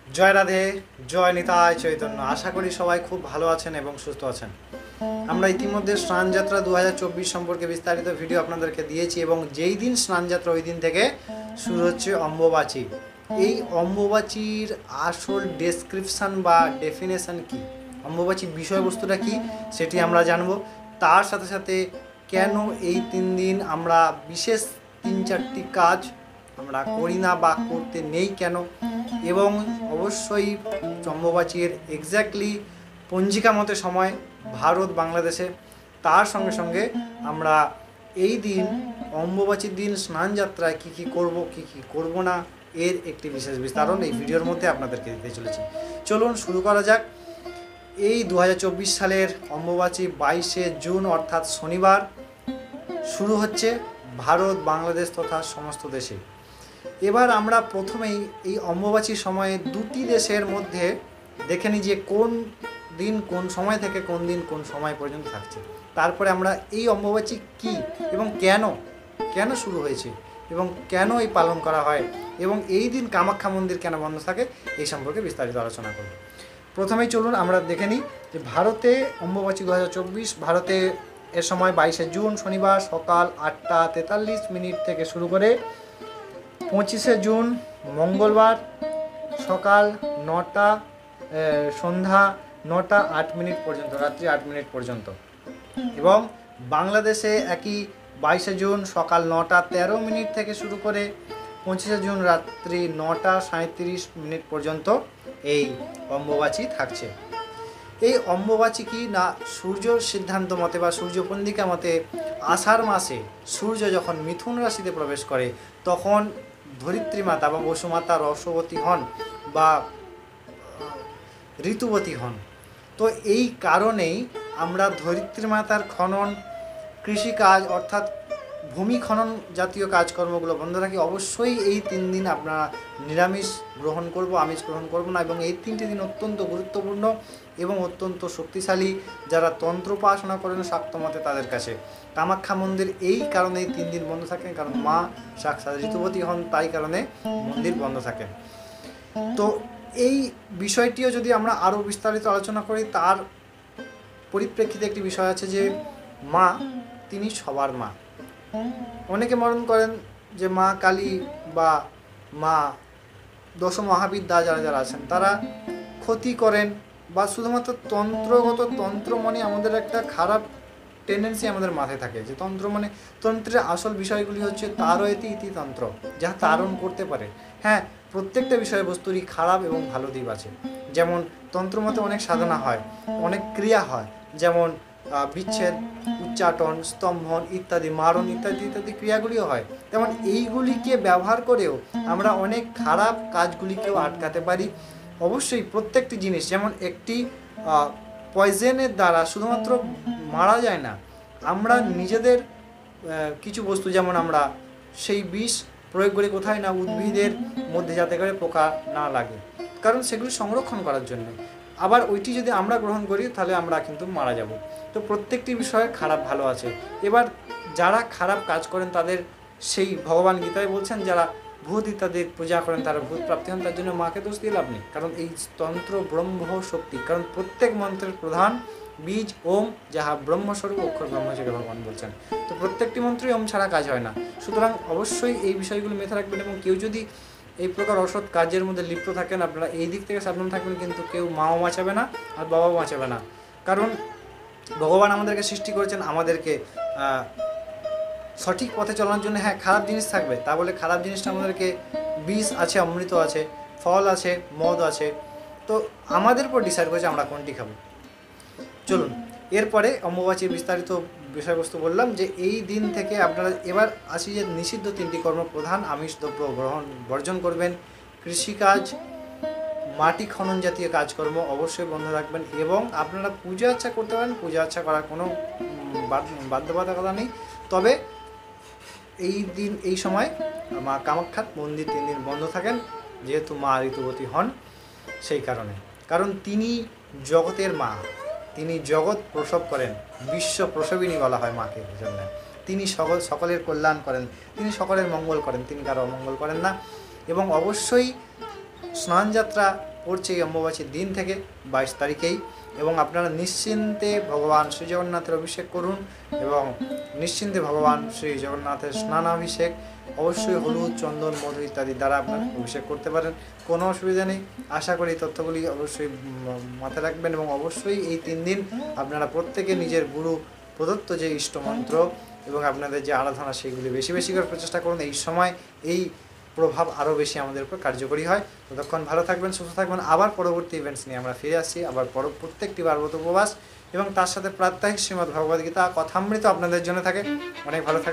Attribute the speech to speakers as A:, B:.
A: জয় রাধে, জয় নিতাই চৈতন্য। আশা করি সবাই খুব ভালো আছেন এবং সুস্থ আছেন। আমরা ইতিমধ্যে স্নানযাত্রা 2024 সম্পর্কে বিস্তারিত ভিডিও আপনাদেরকে দিয়েছি এবং যেই দিন স্নানযাত্রা ওই দিন থেকে শুরু হচ্ছে অম্বুবাচী। এই অম্বুবাচীর আসল ডেসক্রিপশান বা ডেফিনেশান কি, অম্বুবাচীর বিষয়বস্তুটা কি সেটি আমরা জানব। তার সাথে সাথে কেন এই 3 দিন আমরা বিশেষ 3-4টি কাজ আমরা করি না বা করতে নেই কেন, এবং অবশ্যই অম্বুবাচীর এক্স্যাক্টলি পঞ্জিকা মতে সময় ভারত বাংলাদেশে। তার সঙ্গে সঙ্গে আমরা এই দিন অম্বুবাচীর দিন স্নানযাত্রায় কী কী করব কী কী করব না এর একটি বিশেষ বিস্তারণ এই ভিডিওর মধ্যে আপনাদেরকে দিতে চলেছি। চলুন শুরু করা যাক। এই 2024 সালের অম্বুবাচী 22শে জুন অর্থাৎ শনিবার শুরু হচ্ছে ভারত বাংলাদেশ তথা সমস্ত দেশে। এবার আমরা প্রথমেই এই অম্বুবাচীর সময়ে দুটি দেশের মধ্যে দেখে নিই যে কোন দিন কোন সময় থেকে কোন দিন কোন সময় পর্যন্ত থাকছে। তারপরে আমরা এই অম্বুবাচী কি এবং কেন শুরু হয়েছে এবং কেন এই পালন করা হয় এবং এই দিন কামাখ্যা মন্দির কেন বন্ধ থাকে এই সম্পর্কে বিস্তারিত আলোচনা করব। প্রথমেই চলুন আমরা দেখে নিই যে ভারতে অম্বুবাচী 2024 ভারতে এর সময় 22শে জুন শনিবার সকাল 8টা 43 মিনিট থেকে শুরু করে 25শে জুন মঙ্গলবার সকাল 9টা সন্ধ্যা 9টা 8 মিনিট পর্যন্ত, রাত্রি 8 মিনিট পর্যন্ত। এবং বাংলাদেশে একই 22শে জুন সকাল 9টা 13 মিনিট থেকে শুরু করে 25শে জুন রাত্রি 9টা 37 মিনিট পর্যন্ত এই অম্বুবাচী থাকছে। এই অম্বুবাচী কি না, সূর্যর সিদ্ধান্ত মতে বা সূর্যপঞ্জিকা মতে আষাঢ় মাসে সূর্য যখন মিথুন রাশিতে প্রবেশ করে তখন ধরিত্রী মাতা বা বসুমাতা রসবতী হন বা ঋতুবতী হন। তো এই কারণেই আমরা ধরিত্রী মাতার খনন, কৃষিকাজ অর্থাৎ ভূমি খনন জাতীয় কাজকর্মগুলো বন্ধ রাখি। অবশ্যই এই 3 দিন আপনারা নিরামিষ গ্রহণ করব, আমিষ গ্রহণ করব না। এবং এই 3টি দিন অত্যন্ত গুরুত্বপূর্ণ এবং অত্যন্ত শক্তিশালী। যারা তন্ত্র উপাসনা করেন শাক্ত মতে তাদের কাছে কামাখ্যা মন্দির এই কারণে এই 3 দিন বন্ধ থাকেন, কারণ মা সাক্ষাৎ ঋতুবতী হন, তাই কারণে মন্দির বন্ধ থাকে। তো এই বিষয়টিও যদি আমরা আরও বিস্তারিত আলোচনা করি, তার পরিপ্রেক্ষিতে একটি বিষয় আছে যে মা তিনি সবার মা। অনেকে মনন করেন যে মা কালী বা মা দশ মহাবিদ্যা যারা আছেন তারা ক্ষতি করেন বা শুধুমাত্র তন্ত্রগত তন্ত্র মানে আমাদের একটা খারাপ টেন্ডেন্সি আমাদের মাথায় থাকে যে তন্ত্র মানে তন্ত্রের আসল বিষয়গুলি হচ্ছে তারয়তি ইতিতন্ত্র, যা তারণ করতে পারে। হ্যাঁ, প্রত্যেকটা বিষয়বস্তুরই খারাপ এবং ভালো দিক আছে। যেমন তন্ত্র মতে অনেক সাধনা হয়, অনেক ক্রিয়া হয়, যেমন বিচ্ছেদ, উচ্চাটন, স্তম্ভন ইত্যাদি, মারণ ইত্যাদি ইত্যাদি ক্রিয়াগুলিও হয়। তেমন এইগুলিকে ব্যবহার করেও আমরা অনেক খারাপ কাজগুলিকেও আটকাতে পারি। অবশ্যই প্রত্যেকটি জিনিস, যেমন একটি পয়জেনের দ্বারা শুধুমাত্র মারা যায় না, আমরা নিজেদের কিছু বস্তু যেমন আমরা সেই বিষ প্রয়োগ করি কোথায় না, উদ্ভিদের মধ্যে যাতে করে পোকা না লাগে, কারণ সেগুলি সংরক্ষণ করার জন্য। আবার ওইটি যদি আমরা গ্রহণ করি তাহলে আমরা কিন্তু মারা যাব। তো প্রত্যেকটি বিষয়ে খারাপ ভালো আছে। এবার যারা খারাপ কাজ করেন তাদের সেই ভগবান গীতায় বলছেন যারা ভূত ইত্যাদির পূজা করেন তারা ভূত প্রাপ্তি হন, তার জন্য মাকে দোষ দিয়ে লাভ নেই। কারণ এই তন্ত্র ব্রহ্ম শক্তি, কারণ প্রত্যেক মন্ত্রের প্রধান বীজ ওম, যাহা ব্রহ্মস্বরূপ অক্ষর ব্রহ্ম হিসেবে ভগবান বলছেন। তো প্রত্যেকটি মন্ত্রই ওম ছাড়া কাজ হয় না। সুতরাং অবশ্যই এই বিষয়গুলো মেথা রাখবেন এবং কেউ যদি এই প্রকার অসৎ কাজের মধ্যে লিপ্ত থাকেন আপনারা এই দিক থেকে সাবধান থাকবেন, কিন্তু কেউ মাও বাঁচাবে না আর বাবাও বাঁচাবে না। কারণ ভগবান আমাদেরকে সৃষ্টি করেছেন আমাদেরকে সঠিক পথে চলানোর জন্য। হ্যাঁ, খারাপ জিনিস থাকবে, তা বলে খারাপ জিনিসটা আমাদেরকে বিষ আছে, অমৃত আছে, ফল আছে, মদ আছে, তো আমাদের উপর ডিসাইড করেছে আমরা কোনটি খাবো। চলুন এরপরে অম্বুবাচীর বিস্তারিত বিষয়বস্তু বললাম যে এই দিন থেকে আপনারা এবার আসি যে নিষিদ্ধ 3টি কর্ম প্রধান আমিষ দ্রব্য বর্জন করবেন, কৃষিকাজ, মাটি খনন জাতীয় কাজকর্ম অবশ্যই বন্ধ রাখবেন, এবং আপনারা পূজা আচ্ছা করতে পারেন, পূজা আচ্ছা করার কোনো বাধ্যবাধকতা নেই। তবে এই দিন এই সময় মা কামাখ্যার মন্দির 3 দিন বন্ধ থাকেন, যেহেতু মা ঋতুবতী হন সেই কারণে। কারণ তিনি জগতের মা, তিনি জগৎ প্রসব করেন, বিশ্ব প্রসবিনী বলা হয় মাকে জন্য। তিনি সকলের কল্যাণ করেন, তিনি সকলের মঙ্গল করেন, তিনি কারো অমঙ্গল করেন না। এবং অবশ্যই স্নানযাত্রা পড়ছে এই অম্বুবাচীর দিন থেকে 22 তারিখেই। এবং আপনারা নিশ্চিন্তে ভগবান শ্রী জগন্নাথের অভিষেক করুন এবং নিশ্চিন্তে ভগবান শ্রী জগন্নাথের স্নানাভিষেক অবশ্যই হলুদ, চন্দন, মধু ইত্যাদি দ্বারা আপনারা অভিষেক করতে পারেন, কোনো অসুবিধা নেই। আশা করি তথ্যগুলি অবশ্যই মাথায় রাখবেন এবং অবশ্যই এই 3 দিন আপনারা প্রত্যেকে নিজের গুরু প্রদত্ত যে ইষ্টমন্ত্র এবং আপনাদের যে আরাধনা সেগুলি বেশি বেশি করে প্রচেষ্টা করুন। এই সময় এই প্রভাব আরও বেশি আমাদের উপর কার্যকরী হয়। ততক্ষণ ভালো থাকবেন, সুস্থ থাকবেন। আবার পরবর্তী ইভেন্টস নিয়ে আমরা ফিরে আসছি, আবার প্রত্যেকটি বারবত উপবাস এবং তার সাথে প্রাত্যহিক শ্রীমদ্ ভগবদ্গীতা কথামৃত আপনাদের জন্য থাকে। অনেক ভালো থাকবেন।